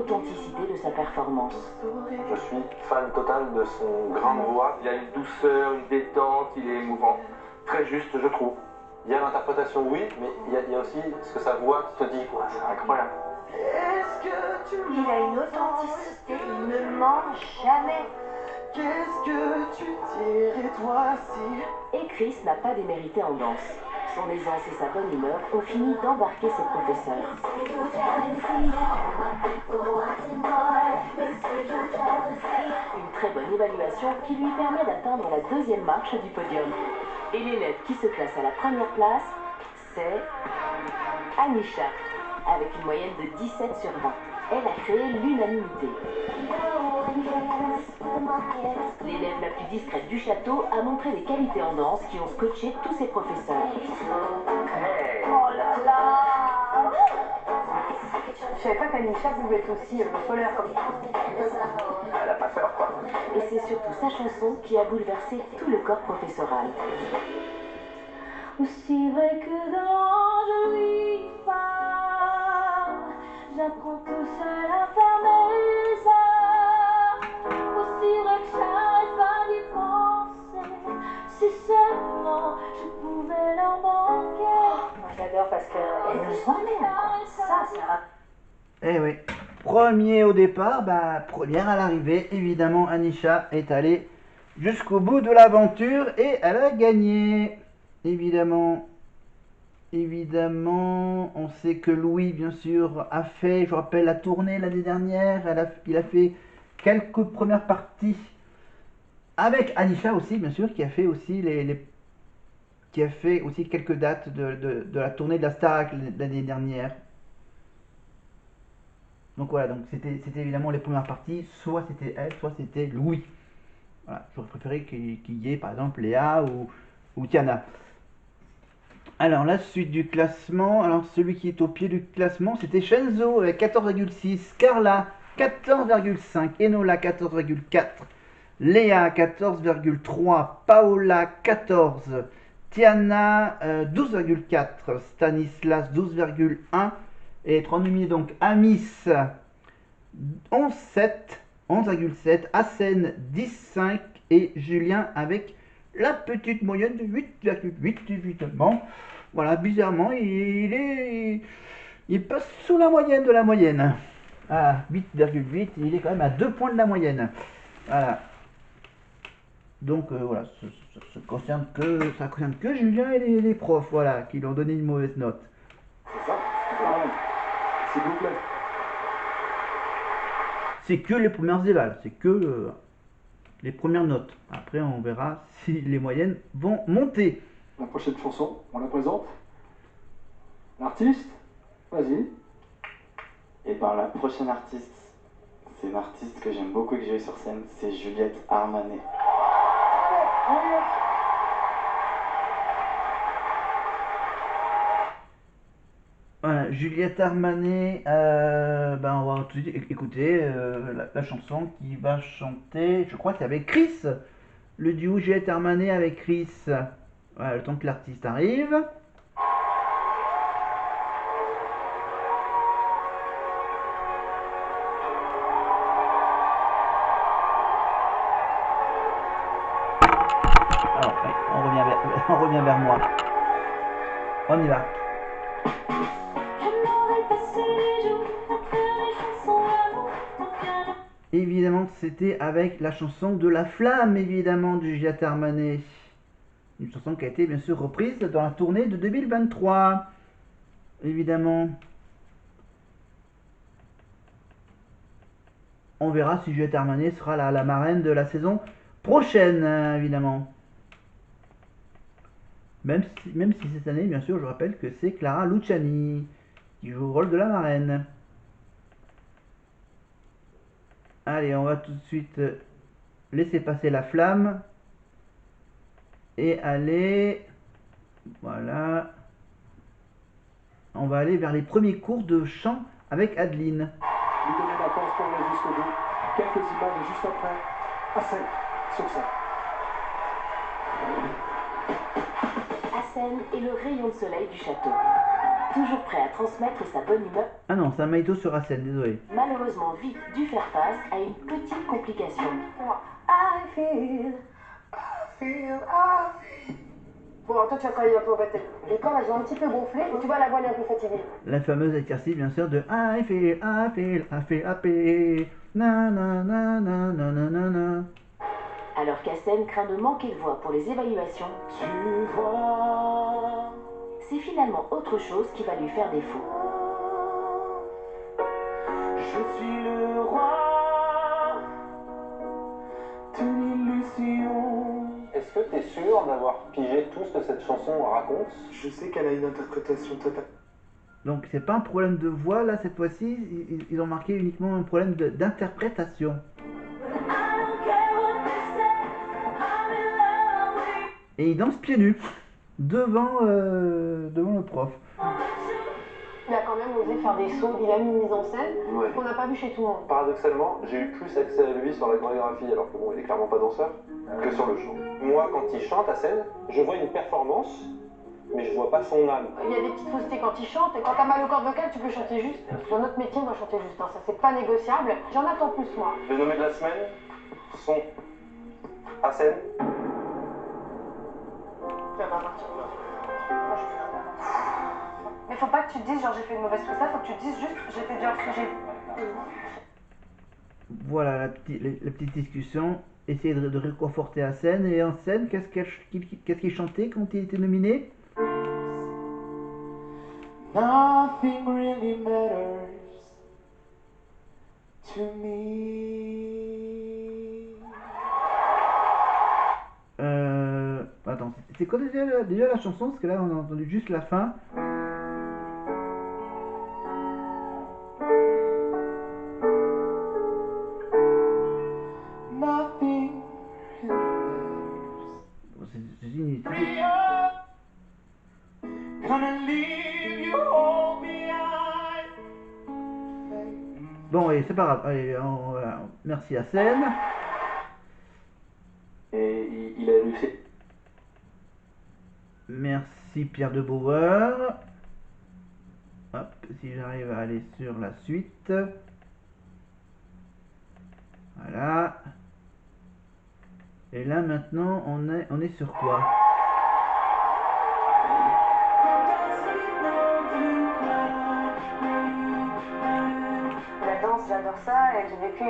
l'authenticité de sa performance. Je suis fan total de son grain de voix. Il y a une douceur, une détente, il est émouvant. Très juste, je trouve. Il y a l'interprétation, oui, mais il y a aussi ce que sa voix te dit, quoi. C'est incroyable. Il a une authenticité, il ne ment jamais. Qu'est-ce que tu dirais toi si... Et Chris n'a pas démérité en danse. Son aisance et sa bonne humeur ont fini d'embarquer ses professeurs. Une très bonne évaluation qui lui permet d'atteindre la deuxième marche du podium. Et l'élève qui se classe à la première place, c'est Anisha, avec une moyenne de 17 sur 20. Elle a créé l'unanimité. L'élève la plus discrète du château a montré des qualités en danse qui ont scotché tous ses professeurs. Oh là là! Je savais pas qu'Anisha pouvait être aussi polaire comme ça. Elle a pas peur, quoi. Et c'est surtout sa chanson qui a bouleversé tout le corps professoral. Aussi vrai que quand je lui parle, j'apprends tout seul à fermer les heures. Aussi vrai que j'arrête pas d'y penser, si seulement je pouvais leur manquer. Moi j'adore parce qu'elle nous emmène, quoi. Ça, c'est un... Eh oui, premier au départ, première à l'arrivée, évidemment Anisha est allée jusqu'au bout de l'aventure et elle a gagné. Évidemment, on sait que Louis, bien sûr, a fait, je rappelle, la tournée l'année dernière, il a fait quelques premières parties avec Anisha aussi, bien sûr, qui a fait aussi qui a fait aussi quelques dates de la tournée de la Starac l'année dernière. Donc voilà, donc c'était évidemment les premières parties, soit c'était elle, soit c'était Louis. Voilà, j'aurais préféré qu'il y ait par exemple Léa ou Tiana. Alors la suite du classement, alors celui qui est au pied du classement c'était Shenzo avec 14,6, Carla 14,5, Enola 14,4, Léa 14,3, Paola 14, Tiana 12,4, Stanislas 12,1 et 32 donc Amis 11,7, Asen 10,5 et Julien avec la petite moyenne de 8,8 évidemment. Voilà, bizarrement, il passe sous la moyenne de la moyenne. À 8,8, il est quand même à 2 points de la moyenne. Voilà. Donc voilà, ça concerne que Julien et les profs, voilà, qui lui ont donné une mauvaise note. C'est ça? S'il vous plaît. C'est que les premières évals, c'est que les premières notes. Après, on verra si les moyennes vont monter. La prochaine chanson, on la présente. L'artiste, vas-y. Et ben la prochaine artiste, c'est une artiste que j'aime beaucoup et que j'ai eu sur scène, c'est Juliette Armanet. Voilà, Juliette Armanet, on va tout de suite écouter la chanson qui va chanter, je crois que c'est avec Chris, le duo Juliette Armanet avec Chris. Voilà, le temps que l'artiste arrive. Alors, on revient vers moi. On y va. Évidemment, c'était avec la chanson de La Flamme, évidemment, du Juliette Armanet. Une chanson qui a été bien sûr reprise dans la tournée de 2023. Évidemment. On verra si Juliette Armanet sera la marraine de la saison prochaine, évidemment. Même si cette année, bien sûr, je rappelle que c'est Clara Luciani qui joue le rôle de la marraine. Allez, on va tout de suite laisser passer La Flamme. Et aller... Voilà. On va aller vers les premiers cours de chant avec Adeline. Lui donner la chance pour aller jusqu'au bout. Quelques images juste après. Asen, sur ça. Asen est le rayon de soleil du château. toujours prêt à transmettre sa bonne humeur, Ah non, c'est un Maïto sur Asen, désolé. malheureusement vite dû faire face à une petite complication. I feel. Bon, toi, tu vas travailler un peu au battle. Les cordes, elles ont un petit peu gonflé et tu vois la voix, elle est un peu fatiguée. La fameuse exercice, bien sûr, de I feel, happy. Na na na na na na na na. Alors qu'Asen craint de manquer de voix pour les évaluations, Tu vois, c'est finalement autre chose qui va lui faire défaut. je suis le roi de l'illusion. Est-ce que tu es sûr d'avoir pigé tout ce que cette chanson raconte? Je sais qu'elle a une interprétation totale. Donc c'est pas un problème de voix là cette fois-ci, ils ont marqué uniquement un problème d'interprétation. Et il danse pieds nus devant le prof. Il a quand même osé faire des sauts, il a mis une mise en scène Ouais. qu'on n'a pas vu chez tout le monde. Paradoxalement, j'ai eu plus accès à lui sur la chorégraphie, alors que bon, il est clairement pas danseur, que sur le chant. Moi, quand il chante à scène, je vois une performance, mais je vois pas son âme. Il y a des petites faussetés quand il chante, et quand t'as mal aux cordes vocales, tu peux chanter juste. Dans notre métier, on doit chanter juste, hein. Ça c'est pas négociable. J'en attends plus, moi. Les nommés de la semaine sont à scène. Je vais pas partir. Mais faut pas que tu te dises, genre j'ai fait une mauvaise prestation, faut que tu te dises juste, j'ai fait du hors-sujet. Voilà la petite discussion. Essayer de réconforter Asen. Et en scène, qu'est-ce qu'il chantait quand il était nominé? Nothing really matters to me. Attends, c'est quoi déjà la chanson? Parce que là on a entendu juste la fin. Nothing really matters. Bon, Gonna leave you all behind. bon, et c'est pas grave. Allez, voilà. Merci Asen. Et il a réussi. Merci Pierre de Bauer. Hop, si j'arrive à aller sur la suite. Voilà. Et là maintenant on est sur quoi? La danse, j'adore ça, et j'ai vécu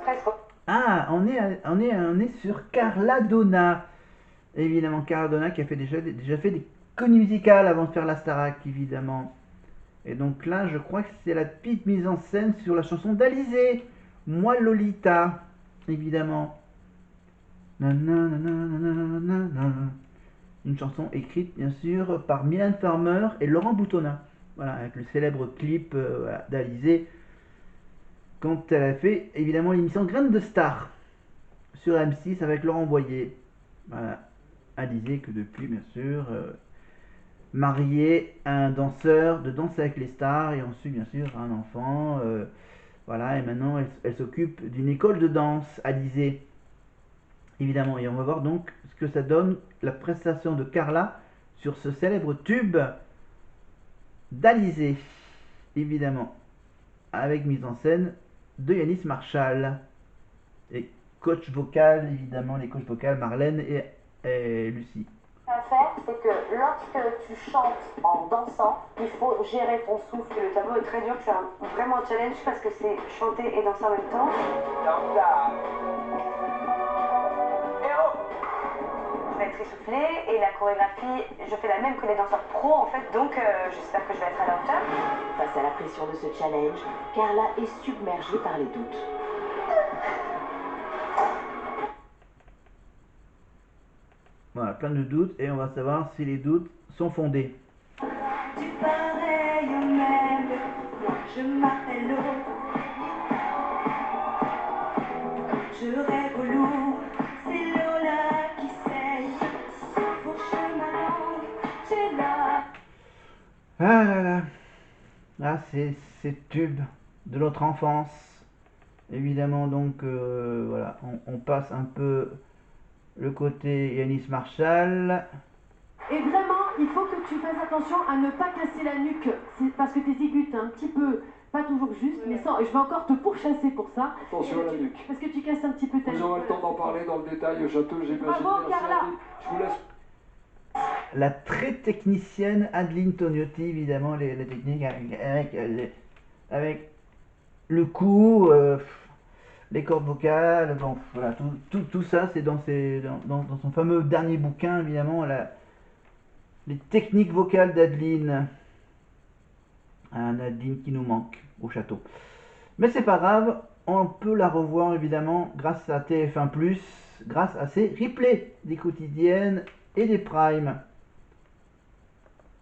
presque. Ah, on est sur Carla Donna. Évidemment, Carla Donna qui a fait déjà fait des comédies musicales avant de faire la Starac, évidemment. Et donc là, je crois que c'est la petite mise en scène sur la chanson d'Alizé. Moi Lolita, évidemment. Une chanson écrite, bien sûr, par Mylène Farmer et Laurent Boutonnat. Voilà, avec le célèbre clip voilà, d'Alizé. Quand elle a fait, évidemment, l'émission Graines de Star sur M6 avec Laurent Boyer. Voilà, Alizé que depuis, bien sûr, mariée à un danseur de Danse avec les stars et ensuite, bien sûr, un enfant. Voilà, et maintenant, elle s'occupe d'une école de danse, Alizé. Évidemment, et on va voir donc ce que ça donne, la prestation de Carla sur ce célèbre tube d'Alizé. Évidemment, avec mise en scène de Yanis Marshall et coach vocal, évidemment les coachs vocales Marlène et Lucie. À faire, c'est que lorsque tu chantes en dansant, il faut gérer ton souffle. Le tableau est très dur, c'est vraiment un challenge parce que c'est chanter et danser en même temps. Je vais être essoufflée et la chorégraphie, je fais la même que les danseurs pros en fait, donc j'espère que je vais être à la hauteur. Face à la pression de ce challenge, Carla est submergée par les doutes. Voilà, plein de doutes et on va savoir si les doutes sont fondés. Du pareil au même, moi je m'appelle l'eau. Je rêve au loup, c'est l'eau là qui saigne. Bouche ma langue, j'ai là. Ah là là, là c'est ces tubes de notre enfance. Évidemment donc voilà, on passe un peu le côté Yanis Marshall. Et vraiment, il faut que tu fasses attention à ne pas casser la nuque. Parce que tes aigus, t'es un petit peu, pas toujours juste, mais sans, je vais encore te pourchasser pour ça. Attention à la nuque. Parce que tu casses un petit peu ta nuque. Vous aurez le temps d'en parler dans le détail au château, j'imagine. Bravo, Merci Carla. Adeline. Je vous laisse. La très technicienne Adeline Tognotti, évidemment, les techniques avec le cou, les cordes vocales, bon, voilà, tout ça, c'est dans son fameux dernier bouquin, évidemment, les techniques vocales d'Adeline. Un Adeline qui nous manque au château. Mais c'est pas grave, on peut la revoir, évidemment, grâce à TF1+, grâce à ses replays des quotidiennes et des primes.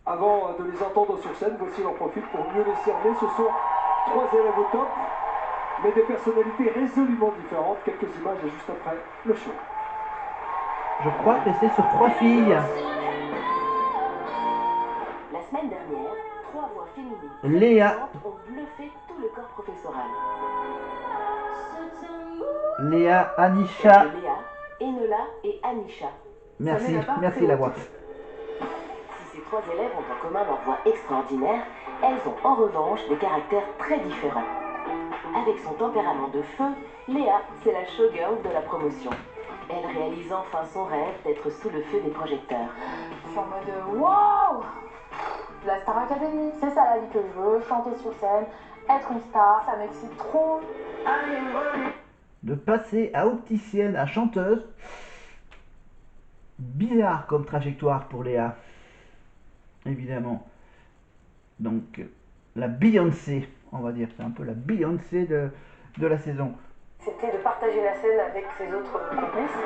Avant de les entendre sur scène, voici j'en profite pour mieux les cerner. Ce sont 3 élèves au top, mais des personnalités résolument différentes. Quelques images et juste après le show. Je crois que c'est sur 3 filles. La semaine dernière, 3 voix féminines Léa. ont bluffé tout le corps professoral. Léa, Anisha. Léa, Enola et Anisha. Merci la voix. Si ces 3 élèves ont en commun leur voix extraordinaire, elles ont en revanche des caractères très différents. Avec son tempérament de feu, Léa, c'est la showgirl de la promotion. Elle réalise enfin son rêve d'être sous le feu des projecteurs. Je suis en mode waouh! La Star Academy, c'est ça la vie que je veux, chanter sur scène, être une star, ça m'excite trop. De passer à opticienne à chanteuse, bizarre comme trajectoire pour Léa, évidemment. Donc la Beyoncé, on va dire, c'est un peu la Beyoncé de la saison. C'était de partager la scène avec ses autres complices.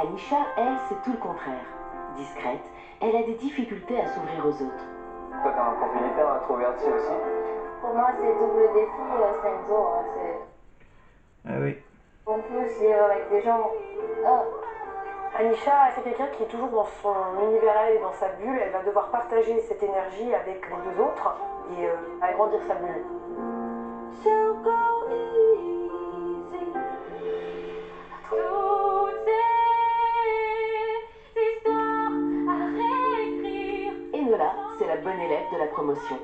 Anisha, elle, c'est tout le contraire. Discrète, elle a des difficultés à s'ouvrir aux autres. Toi, t'as un profil hyper introverti aussi. Pour moi, c'est double défi, Senzo. Ah oui. En plus, vivre avec des gens. Anisha, c'est quelqu'un qui est toujours dans son univers et dans sa bulle. Elle va devoir partager cette énergie avec les 2 autres et agrandir sa bulle. So go easy. Toutes ces histoires à réécrire. Enola, c'est la bonne élève de la promotion.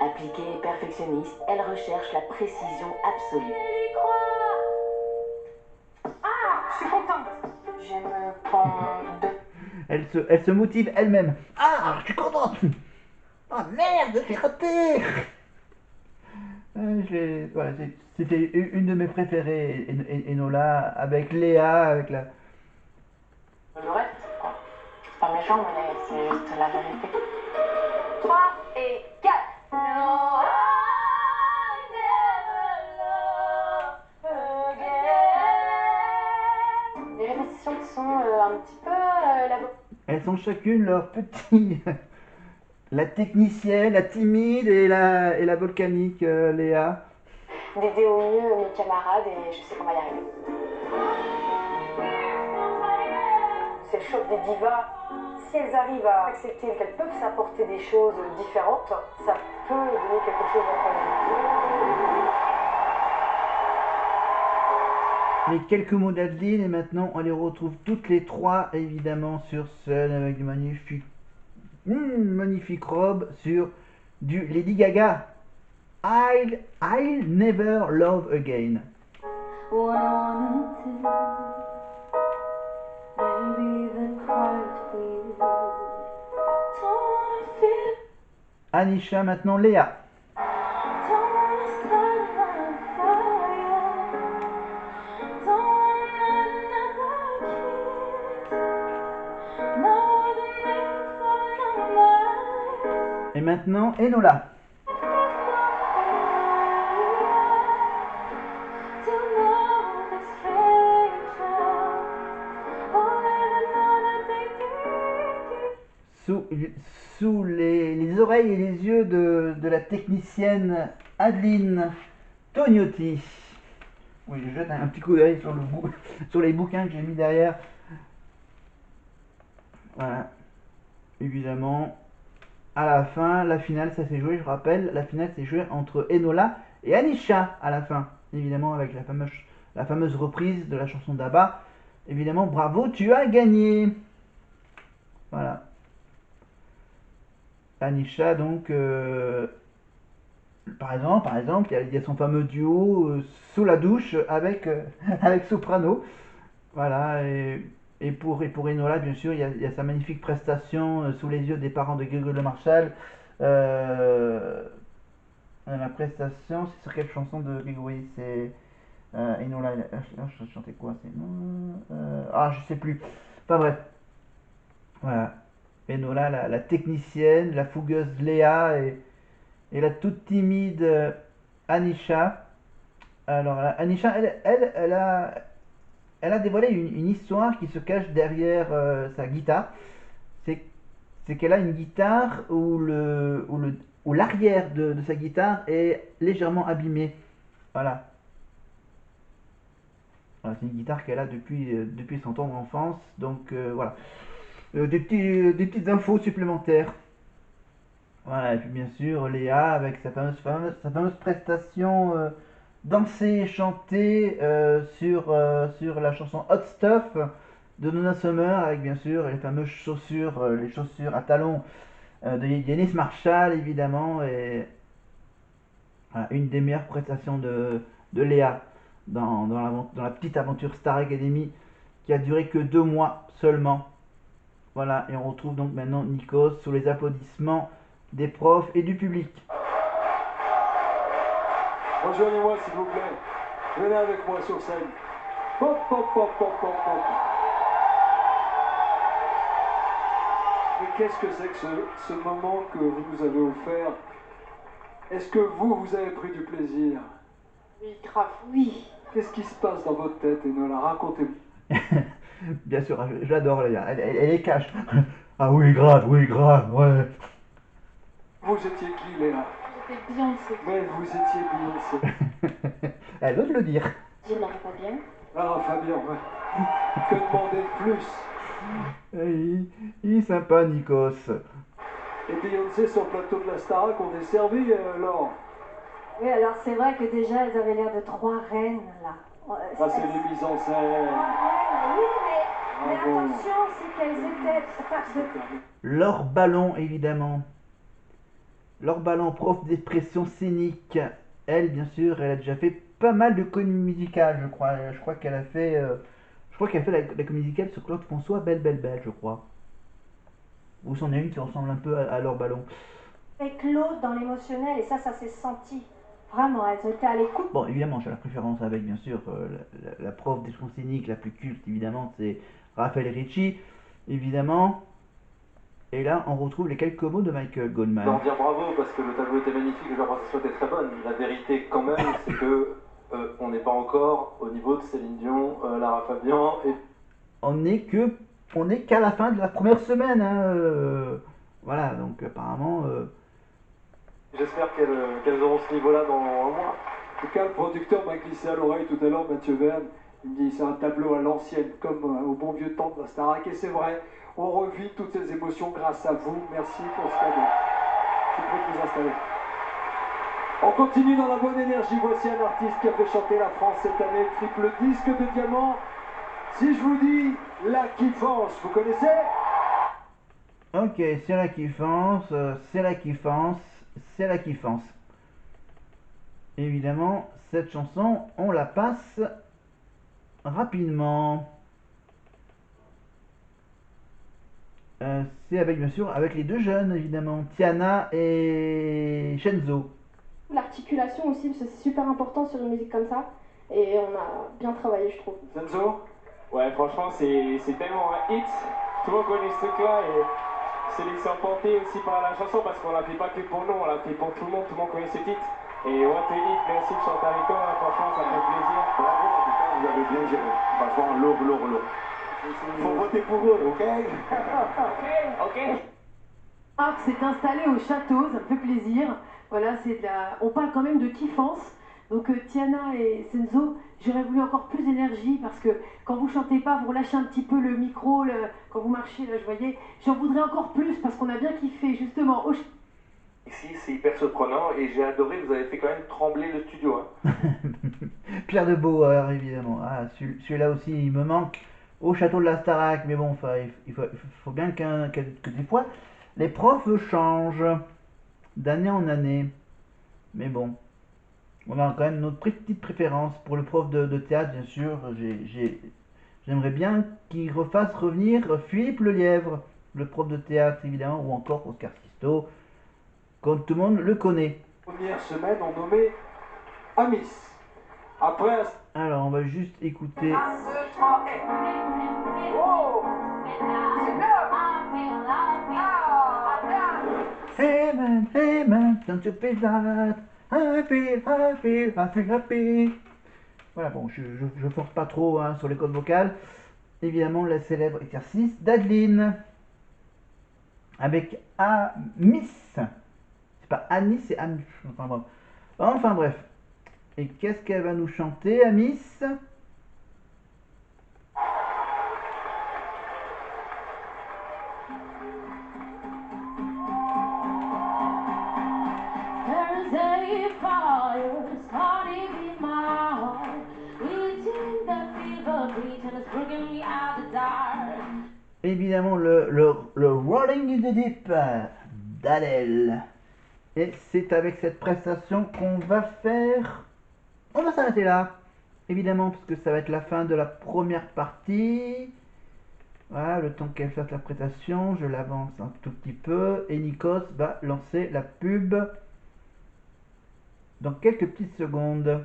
Appliquée et perfectionniste, elle recherche la précision absolue. Elle y croit. Je suis contente. Je me pends. Elle se motive elle-même. Ah, je suis contente. Oh merde, j'ai raté. Voilà, c'était une de mes préférées, Enola, avec Léa, avec la... Le reste, c'est pas méchant, mais c'est juste la vérité. 3 et 4. No, I never love again. Les répétitions qui sont un petit peu la... Elles sont chacune leur petit... La technicienne, la timide et la volcanique, Léa. D'aider au mieux mes camarades et je sais qu'on va y arriver. C'est le choc des divas. Si elles arrivent à accepter qu'elles peuvent s'apporter des choses différentes, ça peut donner quelque chose d'incroyable. Les quelques mots d'Adeline et maintenant on les retrouve toutes les 3 évidemment sur scène avec de magnifique robe sur du Lady Gaga. I'll never love again. What I wanna do, maybe even cry to you. Don't wanna feel, Anisha, maintenant Léa. don't wanna start my fire. Don't want another kiss. No other name for numbers. Et maintenant Enola. Sous les oreilles et les yeux de la technicienne Adeline Tognotti. Oui, je jette un petit coup d'œil sur les bouquins que j'ai mis derrière. Voilà. Évidemment, à la fin, la finale, ça s'est joué, je rappelle, la finale s'est jouée entre Enola et Anisha à la fin. Évidemment, avec la fameuse reprise de la chanson d'Abba. Évidemment, bravo, tu as gagné. Voilà. Anisha, donc, par exemple, il y a son fameux duo sous la douche avec, avec Soprano. Voilà, et pour Enola, bien sûr, il y a sa magnifique prestation sous les yeux des parents de Grégory Le Marchal. La prestation, c'est sur quelle chanson de Grégory? C'est Enola, je chantais quoi? C'est je sais plus. Enfin bref, voilà. Enola, la technicienne, la fougueuse Léa et la toute timide Anisha. Alors, Anisha, elle a dévoilé une histoire qui se cache derrière sa guitare. C'est c'est qu'elle a une guitare où l'arrière de sa guitare est légèrement abîmé. Voilà. Voilà, c'est une guitare qu'elle a depuis son tendre enfance. Donc voilà. Des petites infos supplémentaires. Voilà, et puis bien sûr, Léa avec sa fameuse prestation dansée et chantée sur la chanson Hot Stuff de Donna Summer, avec bien sûr les fameuses chaussures, les chaussures à talons de Yanis Marshall, évidemment, et voilà, une des meilleures prestations de Léa dans la petite aventure Star Academy qui a duré que 2 mois seulement. Voilà, et on retrouve donc maintenant Nikos sous les applaudissements des profs et du public. Rejoignez-moi s'il vous plaît. Venez avec moi sur scène. Pop, pop, pop, pop, pop, pop. Mais qu'est-ce que c'est que ce moment que vous nous avez offert? Est-ce que vous avez pris du plaisir? Oui, grave, oui. Qu'est-ce qui se passe dans votre tête, Enola? Racontez-moi. Bien sûr, j'adore Léa, elle est cash. Ah oui, grave, ouais. Vous étiez qui, Léa? J'étais Beyoncé. Mais vous étiez Beyoncé. Elle ose le dire. Dire Lara Fabian. Lara Fabian, ouais. Que demander de plus? Il est sympa, Nikos. Et Beyoncé sur le plateau de la Starac, on est servi, Laure. Oui, alors c'est vrai que déjà elles avaient l'air de 3 reines là. Ça, c'est les mises en scène. Oui, mais Bravo. attention, c'est qu'elles étaient. Laure Ballon, évidemment. Laure Ballon, prof d'expression scénique. Elle, bien sûr, elle a déjà fait pas mal de comédies musicales, je crois. Je crois qu'elle a fait la comédie musicale sur Claude François, Belle, Belle, Belle, je crois. Ou c'en est une qui ressemble un peu à Laure Ballon. Et Claude dans l'émotionnel, et ça s'est senti. Vraiment, elles ont été à l'écoute. Bon, évidemment, j'ai la préférence avec, bien sûr, la prof d'expression scénique la plus culte, évidemment, c'est Raphaël Ricci, évidemment. Et là, on retrouve les quelques mots de Michael Goldman. Leur dire bravo parce que le tableau était magnifique et la prestation était très bonne. La vérité, quand même, c'est que on n'est pas encore au niveau de Céline Dion, Lara Fabian et. On n'est qu'à la fin de la première semaine. Voilà, donc apparemment. J'espère qu'elles auront ce niveau-là dans un mois. En tout cas, le producteur m'a glissé à l'oreille tout à l'heure, Mathieu Verne. Il me dit c'est un tableau à l'ancienne, comme au bon vieux temps de la Starac. Et c'est vrai, on revit toutes ces émotions grâce à vous. Merci pour ce cadeau. Je peux vous installer. On continue dans la bonne énergie. Voici un artiste qui a fait chanter la France cette année, triple disque de diamant. Si je vous dis La Kiffance, vous connaissez? Ok, c'est la kiffance, c'est la kiffance, c'est la kiffance. Évidemment, cette chanson, on la passe rapidement. C'est avec, bien sûr, avec les deux jeunes, évidemment, Tiana et Shenzo. L'articulation aussi, parce que c'est super important sur une musique comme ça. Et on a bien travaillé, je trouve. Senzo? Ouais, franchement, c'est tellement un hit. Tout le monde connaît ce truc-là et sélection portée aussi par la chanson parce qu'on l'a fait pas que pour nous, on l'a fait pour tout le monde connaît ce titre. Et what a hit, merci de chanter avec toi, franchement, ça fait plaisir. Bravo, en tout cas, vous avez bien géré. Franchement, lourd. Faut voter pour eux, ok? Ok. Marc s'est installé au château, ça me fait plaisir. Voilà, on parle quand même de kiffance. Donc Tiana et Senzo, j'aurais voulu encore plus d'énergie parce que quand vous chantez pas, vous relâchez un petit peu le micro, quand vous marchez, là je voyais, j'en voudrais encore plus parce qu'on a bien kiffé justement. Ici, c'est hyper surprenant et j'ai adoré, vous avez fait quand même trembler le studio. Hein. Pierre de Bauer, évidemment. Ah, celui-là aussi, il me manque au château de la Starac. Mais bon, il faut bien que des fois, Les profs changent d'année en année. Mais bon, on a quand même notre petite préférence pour le prof de théâtre, bien sûr. J'aimerais bien qu'il refasse revenir Philippe Lelièvre, le prof de théâtre évidemment, ou encore Oscar Sisto, comme tout le monde le connaît. Première semaine, on nommait Amis. Après... Alors, on va juste écouter... 1, 2, 3, et... Oh! C'est bien! Ah, bien! Hey man, don't you feel that? I feel happy. Voilà, bon, je force pas trop hein, sur les codes vocales. Évidemment, le célèbre exercice d'Adeline. Avec Amis. C'est pas Anis, c'est Amis. Enfin bref. Et qu'est-ce qu'elle va nous chanter, Amis? There's a fire starting in my heart, eating the fever pitch and it's bringing me out the dark. Évidemment, le Rolling in the Deep d'Adèle. Et c'est avec cette prestation qu'on va faire... On va s'arrêter là. Évidemment, parce que ça va être la fin de la première partie. Voilà, le temps qu'elle fasse la prestation, je l'avance un tout petit peu. Et Nikos va lancer la pub dans quelques petites secondes.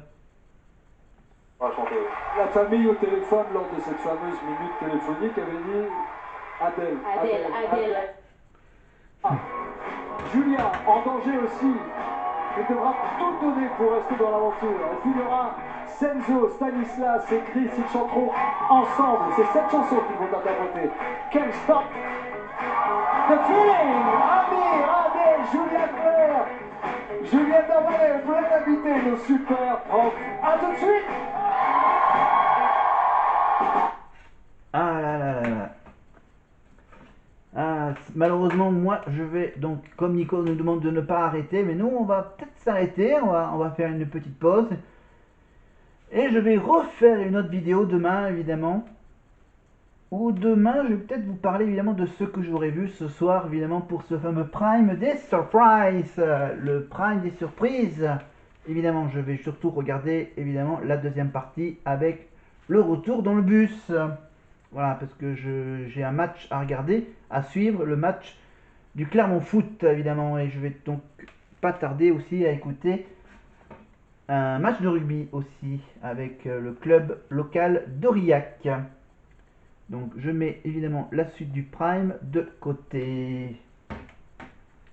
La famille au téléphone lors de cette fameuse minute téléphonique avait dit Adèle. Ah. Julia, en danger aussi, il devra tout donner pour rester dans l'aventure. Et puis il y aura Senzo, Stanislas et Chris, ils chanteront ensemble. C'est cette chanson qu'ils vont interpréter. Can't Stop the Feeling. Adèle, Julia Claire, Juliette Avalé, plein d'invités, nos super profs. A tout de suite. Ah là là là là. Ah, malheureusement, moi, je vais donc, comme Nico nous demande de ne pas arrêter, mais nous, on va peut-être s'arrêter, on va faire une petite pause. Et je vais refaire une autre vidéo demain, évidemment. Ou demain, je vais peut-être vous parler, évidemment, de ce que j'aurais vu ce soir, évidemment, pour ce fameux Prime des Surprises. Le Prime des Surprises. Évidemment, je vais surtout regarder, évidemment, la deuxième partie avec le retour dans le bus. Voilà, parce que j'ai un match à regarder, à suivre, le match du Clermont Foot, évidemment. Et je vais donc pas tarder aussi à écouter un match de rugby aussi, avec le club local d'Aurillac. Donc je mets évidemment la suite du Prime de côté.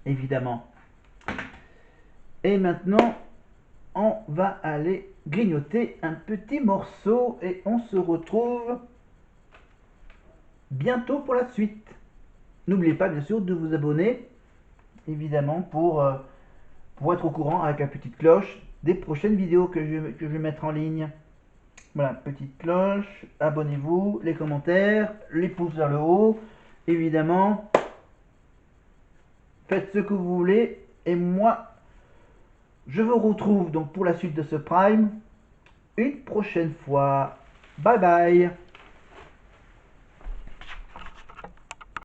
Évidemment. Et maintenant, on va aller grignoter un petit morceau et on se retrouve bientôt pour la suite. N'oubliez pas bien sûr de vous abonner, évidemment, pour être au courant avec la petite cloche des prochaines vidéos que je vais mettre en ligne. Voilà, petite cloche, abonnez-vous, les commentaires, les pouces vers le haut, évidemment. Faites ce que vous voulez et moi, je vous retrouve donc pour la suite de ce Prime une prochaine fois. Bye bye.